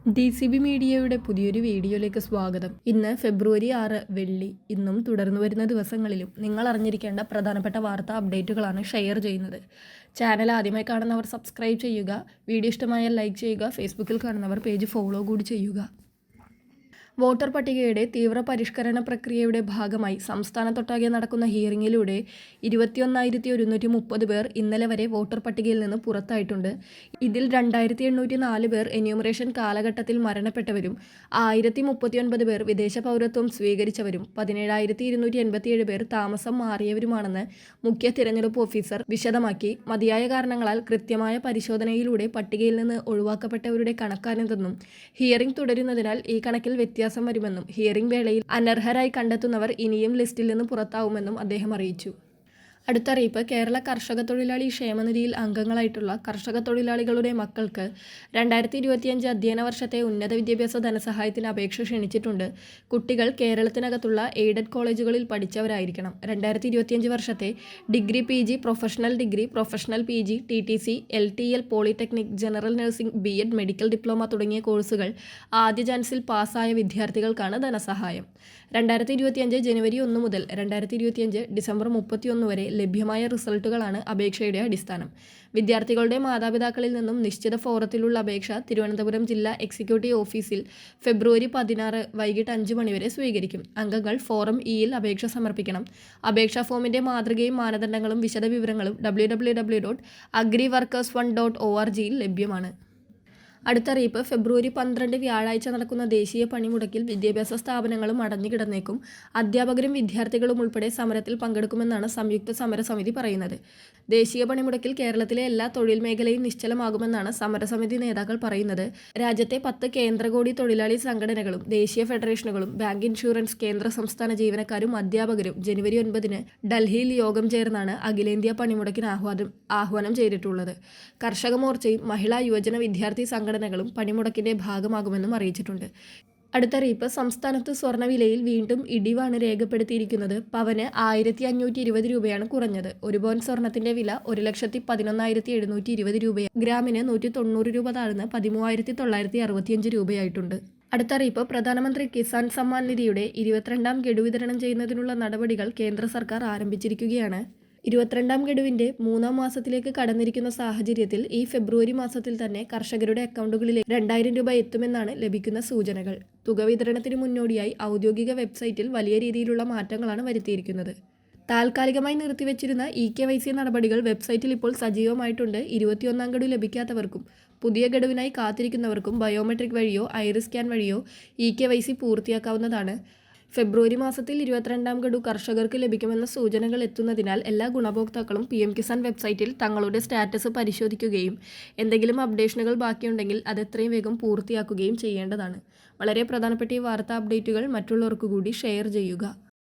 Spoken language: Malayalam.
DCB മീഡിയയുടെ പുതിയൊരു വീഡിയോയിലേക്ക് സ്വാഗതം. ഇന്ന് ഫെബ്രുവരി 6 വെള്ളി. ഇന്നും തുടർന്നു വരുന്ന ദിവസങ്ങളിലും നിങ്ങൾ അറിഞ്ഞിരിക്കേണ്ട പ്രധാനപ്പെട്ട വാർത്താ അപ്ഡേറ്റുകളാണ് ഷെയർ ചെയ്യുന്നത്. ചാനൽ ആദ്യമായി കാണുന്നവർ സബ്സ്ക്രൈബ് ചെയ്യുക. വീഡിയോ ഇഷ്ടമായാൽ ലൈക്ക് ചെയ്യുക. ഫേസ്ബുക്കിൽ കാണുന്നവർ പേജ് ഫോളോ കൂടി ചെയ്യുക. വോട്ടർ പട്ടികയുടെ തീവ്ര പരിഷ്കരണ പ്രക്രിയയുടെ ഭാഗമായി സംസ്ഥാനത്തൊട്ടാകെ നടക്കുന്ന ഹിയറിംഗിലൂടെ 21,130 പേർ ഇന്നലെ വരെ വോട്ടർ പട്ടികയിൽ നിന്ന് പുറത്തായിട്ടുണ്ട്. ഇതിൽ 2,804 പേർ എന്യൂമറേഷൻ കാലഘട്ടത്തിൽ മരണപ്പെട്ടവരും 1,039 പേർ വിദേശ പൗരത്വം സ്വീകരിച്ചവരും 17,287 പേർ താമസം മാറിയവരുമാണെന്ന് മുഖ്യ തിരഞ്ഞെടുപ്പ് ഓഫീസർ വിശദമാക്കി. മതിയായ കാരണങ്ങളാൽ കൃത്യമായ പരിശോധനയിലൂടെ പട്ടികയിൽ നിന്ന് ഒഴിവാക്കപ്പെട്ടവരുടെ കണക്കാണിതെന്നും ഹിയറിംഗ് തുടരുന്നതിനാൽ ഈ കണക്കിൽ വ്യത്യാസം വരുമെന്നും ഹിയറിംഗ് വേളയിൽ അനർഹരായി കണ്ടെത്തുന്നവർ ഇനിയും ലിസ്റ്റിൽ നിന്ന് പുറത്താവുമെന്നും അദ്ദേഹം അറിയിച്ചു. അടുത്ത അറിയിപ്പ്. കേരള കർഷക തൊഴിലാളി ക്ഷേമനിധിയിൽ അംഗങ്ങളായിട്ടുള്ള കർഷക തൊഴിലാളികളുടെ മക്കൾക്ക് 2025 അധ്യയന വർഷത്തെ ഉന്നത വിദ്യാഭ്യാസ ധനസഹായത്തിന് അപേക്ഷ ക്ഷണിച്ചിട്ടുണ്ട്. കുട്ടികൾ കേരളത്തിനകത്തുള്ള എയ്ഡഡ് കോളേജുകളിൽ പഠിച്ചവരായിരിക്കണം. 2025 വർഷത്തെ degree, PG, professional degree, professional PG, TTC, LTL, polytechnic, general nursing, B.Ed, medical diploma തുടങ്ങിയ കോഴ്സുകൾ ആദ്യ ചാൻസിൽ പാസ്സായ വിദ്യാർത്ഥികൾക്കാണ് ധനസഹായം. 2025 ജനുവരി 1 മുതൽ 2025 ഡിസംബർ 31 വരെ ലഭ്യമായ റിസൾട്ടുകളാണ് അപേക്ഷയുടെ അടിസ്ഥാനം. വിദ്യാർത്ഥികളുടെ മാതാപിതാക്കളിൽ നിന്നും നിശ്ചിത ഫോറത്തിലുള്ള അപേക്ഷ തിരുവനന്തപുരം ജില്ലാ എക്സിക്യൂട്ടീവ് ഓഫീസിൽ ഫെബ്രുവരി 16 വൈകിട്ട് 5 മണിവരെ സ്വീകരിക്കും. അംഗങ്ങൾ ഫോറം ഇയിൽ അപേക്ഷ സമർപ്പിക്കണം. അപേക്ഷാ ഫോമിന്റെ മാതൃകയും മാനദണ്ഡങ്ങളും വിശദവിവരങ്ങളും www.agriworkersfund.org ലഭ്യമാണ്. അടുത്തറിയിപ്പ്. ഫെബ്രുവരി 12 വ്യാഴാഴ്ച നടക്കുന്ന ദേശീയ പണിമുടക്കിൽ വിദ്യാഭ്യാസ സ്ഥാപനങ്ങളും അടഞ്ഞുകിടന്നേക്കും. അധ്യാപകരും വിദ്യാർത്ഥികളും ഉൾപ്പെടെ സമരത്തിൽ പങ്കെടുക്കുമെന്നാണ് സംയുക്ത സമരസമിതി പറയുന്നത്. ദേശീയ പണിമുടക്കിൽ കേരളത്തിലെ എല്ലാ തൊഴിൽ മേഖലയും നിശ്ചലമാകുമെന്നാണ് സമരസമിതി നേതാക്കൾ പറയുന്നത്. രാജ്യത്തെ 10 കേന്ദ്രകോടി തൊഴിലാളി സംഘടനകളും ദേശീയ ഫെഡറേഷനുകളും ബാങ്ക്, ഇൻഷുറൻസ്, കേന്ദ്ര സംസ്ഥാന ജീവനക്കാരും അധ്യാപകരും ജനുവരി 9 ഡൽഹിയിൽ യോഗം ചേർന്നാണ് അഖിലേന്ത്യാ പണിമുടക്കിന് ആഹ്വാനം ചെയ്തിട്ടുള്ളത്. കർഷക മോർച്ചയും മഹിളാ, യുവജന, വിദ്യാർത്ഥി സംഘടനകളും പണിമുടക്കിന്റെ ഭാഗമാകുമെന്നും അറിയിച്ചിട്ടുണ്ട്. അടുത്തറിയിപ്പ്. സംസ്ഥാനത്ത് സ്വർണ്ണവിലയിൽ വീണ്ടും ഇടിവാണ് രേഖപ്പെടുത്തിയിരിക്കുന്നത്. പവന് 1,520 രൂപയാണ് കുറഞ്ഞത്. 1 പവൻ സ്വർണത്തിന്റെ വില 1,11,720 രൂപയാണ്. ഗ്രാമിന് 190 രൂപ താഴ്ന്ന് 13,965 രൂപയായിട്ടുണ്ട്. അടുത്തറിയിപ്പ്. പ്രധാനമന്ത്രി കിസാൻ സമ്മാൻ നിധിയുടെ 22ാം ഗഡു വിതരണം ചെയ്യുന്നതിനുള്ള നടപടികൾ കേന്ദ്ര സർക്കാർ ആരംഭിച്ചിരിക്കുകയാണ്. 22ാം ഗഡുവിന്റെ 3ാം മാസത്തിലേക്ക് കടന്നിരിക്കുന്ന സാഹചര്യത്തിൽ ഈ ഫെബ്രുവരി മാസത്തിൽ തന്നെ കർഷകരുടെ അക്കൗണ്ടുകളിലേക്ക് 2,000 രൂപ എത്തുമെന്നാണ് ലഭിക്കുന്ന സൂചനകൾ. തുക വിതരണത്തിന് മുന്നോടിയായി ഔദ്യോഗിക വെബ്സൈറ്റിൽ വലിയ രീതിയിലുള്ള മാറ്റങ്ങളാണ് വരുത്തിയിരിക്കുന്നത്. താൽക്കാലികമായി നിർത്തിവെച്ചിരുന്ന EKYC നടപടികൾ വെബ്സൈറ്റിൽ ഇപ്പോൾ സജീവമായിട്ടുണ്ട്. 21ാം ഗഡു ലഭിക്കാത്തവർക്കും പുതിയ ഗഡുവിനായി കാത്തിരിക്കുന്നവർക്കും ബയോമെട്രിക് വഴിയോ ഐറിസ് സ്കാൻ വഴിയോ EKYC പൂർത്തിയാക്കാവുന്നതാണ്. ഫെബ്രുവരി മാസത്തിൽ 22ാം ഗഡു കർഷകർക്ക് ലഭിക്കുമെന്ന സൂചനകൾ എത്തുന്നതിനാൽ എല്ലാ ഗുണഭോക്താക്കളും PM കിസാൻ വെബ്സൈറ്റിൽ തങ്ങളുടെ സ്റ്റാറ്റസ് പരിശോധിക്കുകയും എന്തെങ്കിലും അപ്ഡേഷനുകൾ ബാക്കിയുണ്ടെങ്കിൽ അത് എത്രയും വേഗം പൂർത്തിയാക്കുകയും ചെയ്യേണ്ടതാണ്. വളരെ പ്രധാനപ്പെട്ട ഈ വാർത്താ അപ്ഡേറ്റുകൾ മറ്റുള്ളവർക്ക് കൂടി ഷെയർ ചെയ്യുക.